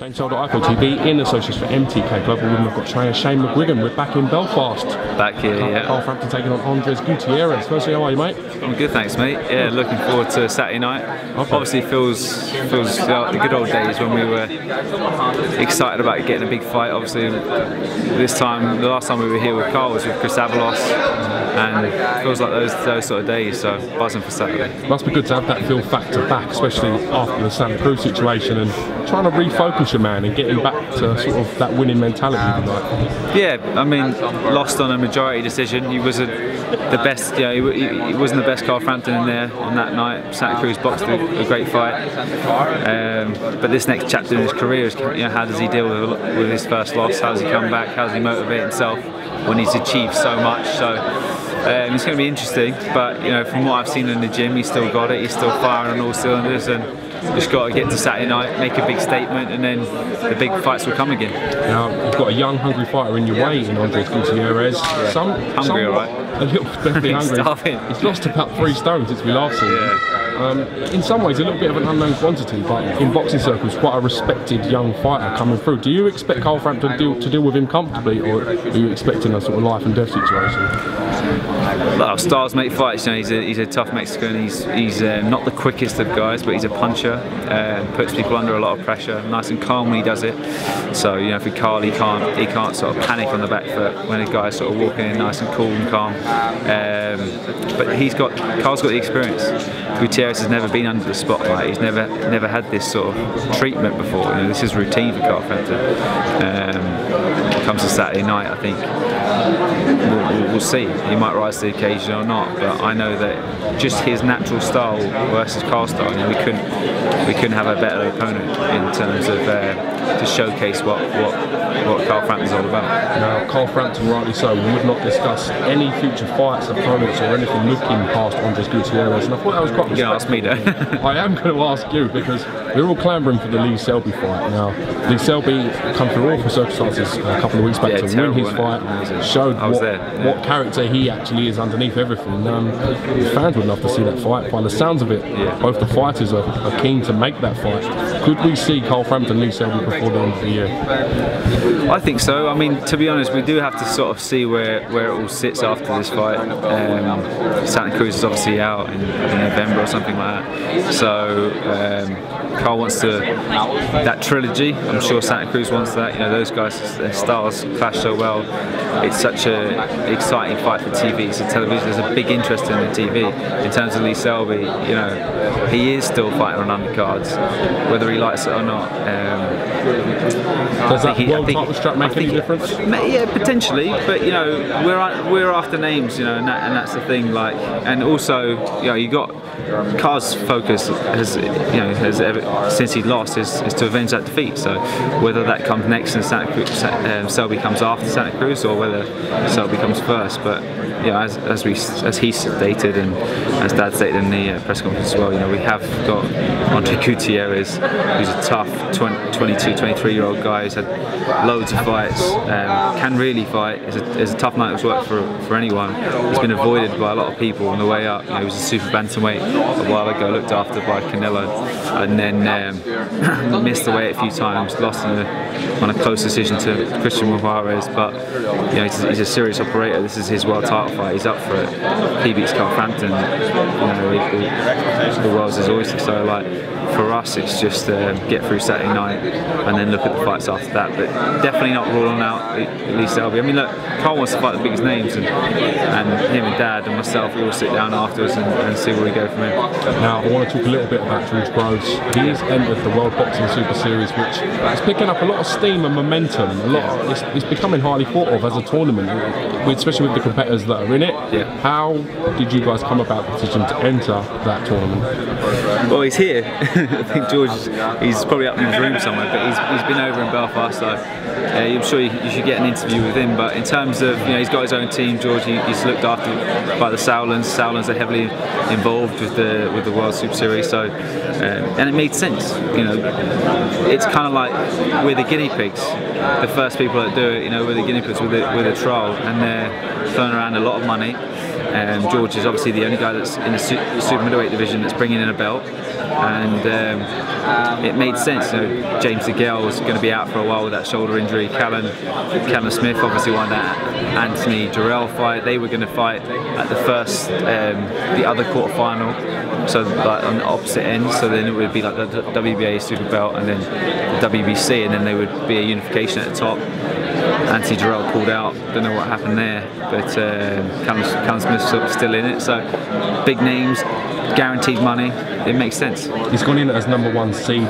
James Elder, IFL TV, in association for MTK Global Women. I've got trainer Shane McGUIGAN. We're back in Belfast. Back here, yeah. Carl Frampton taking on Andres Gutierrez. Firstly, how are you, mate? I'm good, thanks, mate. Yeah, looking forward to Saturday night. Okay. Obviously, feels like the good old days when we were excited about getting a big fight. Obviously, this time, the last time we were here with Carl was with Chris Avalos, and it feels like those sort of days. So buzzing for Saturday. Must be good to have that feel factor back, especially after the Santa Cruz situation, and trying to refocus your man and get him back to sort of that winning mentality. Yeah, I mean, lost on a majority decision. He was the best. Yeah, he wasn't the best Carl Frampton in there on that night. Santa Cruz boxed a great fight, but this next chapter in his career is, how does he deal with his first loss? How does he come back? How does he motivate himself when he's achieved so much? So it's going to be interesting. But from what I've seen in the gym, he's still got it. He's still firing on all cylinders, and just got to get to Saturday night, make a big statement, and then the big fights will come again. Now, you've got a young, hungry fighter in your way in Andres Gutierrez. Hungry, all right? A little, definitely hungry. He's lost about 3 stone since we last seen him. In some ways, a little bit of an unknown quantity, but in boxing circles, quite a respected young fighter coming through. Do you expect Carl Frampton to deal with him comfortably, or are you expecting a sort of life and death situation? Well, stars make fights. He's a tough Mexican. He's not the quickest of guys, but he's a puncher. Puts people under a lot of pressure. Nice and calm when he does it. So for Carl, he can't sort of panic on the back foot when a guy's sort of walking in nice and cool and calm. But Carl's got the experience. Gutierrez has never been under the spotlight. He's never had this sort of treatment before. This is routine for Carl Frampton. When it comes to Saturday night, I think we'll see. He might rise to the occasion or not, but I know that just his natural style versus Carl's style, we couldn't have a better opponent in terms of to showcase what Carl Frampton's all about. Now, Carl Frampton, rightly so, would not discuss any future fights, opponents, or anything looking past Andres Gutierrez, and I thought that was quite respectful. You're going to ask me, though? I am going to ask you, because we're all clamouring for the Lee Selby fight. Now, Lee Selby come through awful circumstances a couple of weeks back to win his fight, showed what character he actually is underneath everything. Fans would love to see that fight. By the sounds of it, both the fighters are keen to make that fight. Could we see Carl Frampton, Lee Selby before the end of the year? I think so. I mean, to be honest, we do have to sort of see where it all sits after this fight. Santa Cruz is obviously out in November or something like that. So Carl wants that trilogy. I'm sure Santa Cruz wants that. Those guys, their styles clash so well. It's such an exciting fight for TV. So television, there's a big interest in the TV. In terms of Lee Selby, he is still fighting on undercards, whether he likes it or not. Does that world title strap make any difference? Yeah, potentially. But we're after names, and that's the thing. And also, you got Carl's focus has ever since he lost is to avenge that defeat. So whether that comes next and Selby comes after Santa Cruz, or whether Selby comes first, but as he stated and as Dad stated in the press conference as well, we have got Andres Gutierrez, who's a tough 22, 23-year-old guy who's had loads of fights, can really fight. It's a tough night of work for anyone. He's been avoided by a lot of people on the way up. He was a super bantamweight a while ago, looked after by Canelo, and then missed the weight a few times, lost on a close decision to Christian Juarez. But he's a serious operator. This is his world title fight. He's up for it. If he beats Carl Frampton, the world's his oyster. So for us, it's just get through Saturday night and then look at the fights after that. But definitely not ruling out Lee Selby. I mean, look, Carl wants to fight the biggest names, and him and Dad and myself, we all sit down afterwards and see where we go from here. Now, I want to talk a little bit about George Groves. He has entered the World Boxing Super Series, which is picking up a lot of steam and momentum. It's becoming highly thought of as a tournament, especially with the competitors that are in it. Yeah. How did you guys come about the decision to enter that tournament? Well, he's here. I think George, he's probably up in his room somewhere, but he's been over in Belfast, so I'm sure you should get an interview with him. But in terms of, he's got his own team. George, he's looked after by the Sowlands. Sowlands are heavily involved with the World Super Series, so and it made sense. It's kind of like we're the guinea pigs, the first people that do it. We're the guinea pigs with a trial, and they're throwing around a lot of money. George is obviously the only guy that's in the super middleweight division that's bringing in a belt. and it made sense. You know, James DeGale was going to be out for a while with that shoulder injury. Callum Smith obviously won that Anthony Jarrell fight. They were going to fight at the first, the other quarterfinal, so like on the opposite end. So then it would be like the WBA super belt and then the WBC, and then there would be a unification at the top. Anthony Jarrell pulled out, don't know what happened there, but Callum Smith's sort of still in it, so big names, guaranteed money, it makes sense. He's gone in as #1 seed.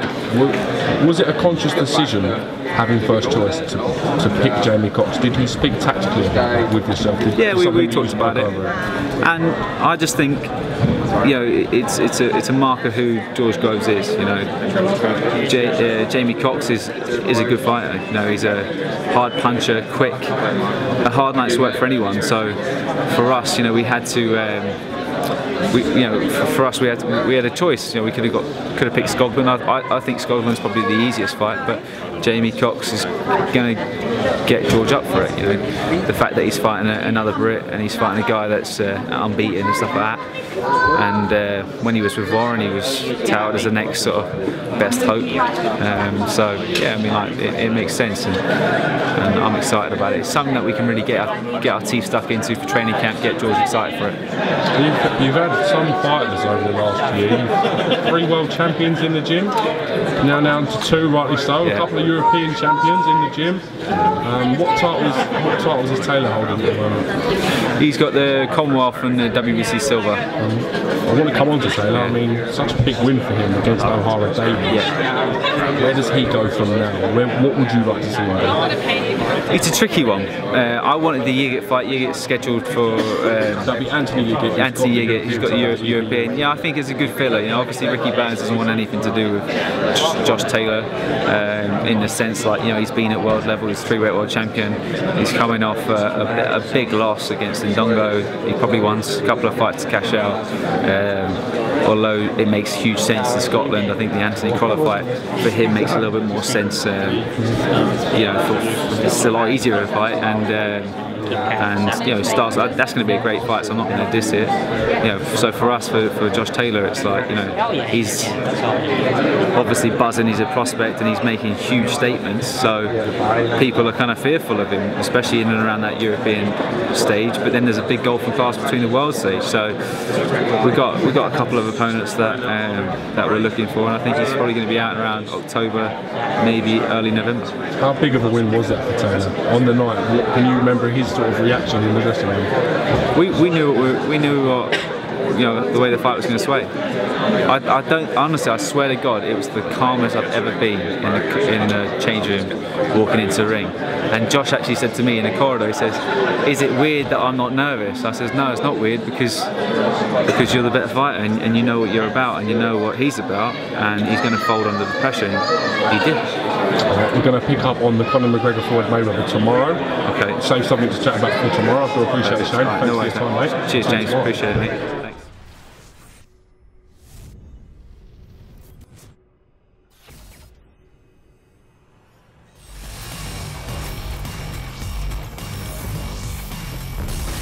Was it a conscious decision, having first choice, to pick Jamie Cox? Did he speak tactically with yourself? Yeah, we talked about it, and I just think, you know, it's a mark of who George Groves is. You know, Jamie Cox is a good fighter. You know, he's a hard puncher, quick, a hard night's work for anyone. So for us, you know, we had to. For us, we had a choice. You know, we could have picked Skoglund. I think Skoglund's probably the easiest fight, but Jamie Cox is going to get George up for it. You know, the fact that he's fighting another Brit and he's fighting a guy that's unbeaten and stuff like that. And when he was with Warren, he was touted as the next sort of best hope. So yeah, I mean, like it makes sense, and I'm excited about it. It's something that we can really get our teeth stuck into for training camp. Get George excited for it. You've had some fighters over the last year. You've 3 world champions in the gym. Now down to 2, rightly so. Yeah. A couple of European champions in the gym. What titles is Taylor holding at the moment? He's got the Commonwealth and the WBC silver. I want to come on to Taylor. I mean, such a big win for him against O'Hara Davies. Yeah. Where does he go from now? What would you like to see him do? It's a tricky one. I wanted the Yigit fight. Yigit's scheduled for. That'd be Anthony Yigit. Anthony Yigit. He's got the European. Yeah, I think it's a good filler. You know, obviously Ricky Burns doesn't want anything to do with Josh Taylor, in the sense, like, you know, he's been at world level. He's 3-weight world champion. He's coming off a big loss against Ndongo. He probably wants a couple of fights to cash out. Although it makes huge sense in Scotland, I think the Anthony Crolla fight for him makes a little bit more sense. You know, it's a lot easier to fight, and you know, stars. That's going to be a great fight, so I'm not going to diss it. You know, so for us, for Josh Taylor, it's like, you know, he's obviously buzzing. He's a prospect and he's making huge statements. So people are kind of fearful of him, especially in and around that European stage. But then there's a big golfing class between the world stage. So we've got a couple of opponents that we're looking for, and I think he's probably going to be out around October, maybe early November. How big of a win was that for Taylor on the night? Can you remember his sort of reaction in the dressing room? We knew what, you know, the way the fight was going to sway. I don't honestly. I swear to God, it was the calmest I've ever been in a change room, walking into the ring. And Josh actually said to me in the corridor, he says, "Is it weird that I'm not nervous?" I says, "No, it's not weird, because you're the better fighter and you know what you're about and you know what he's about, and he's going to fold under the pressure." And he did. We're going to pick up on the Conor McGregor Floyd Mayweather tomorrow. Okay. Save something to chat about for tomorrow. I do appreciate it, Shane. Thanks for your time, mate. Cheers, James. Appreciate it, mate.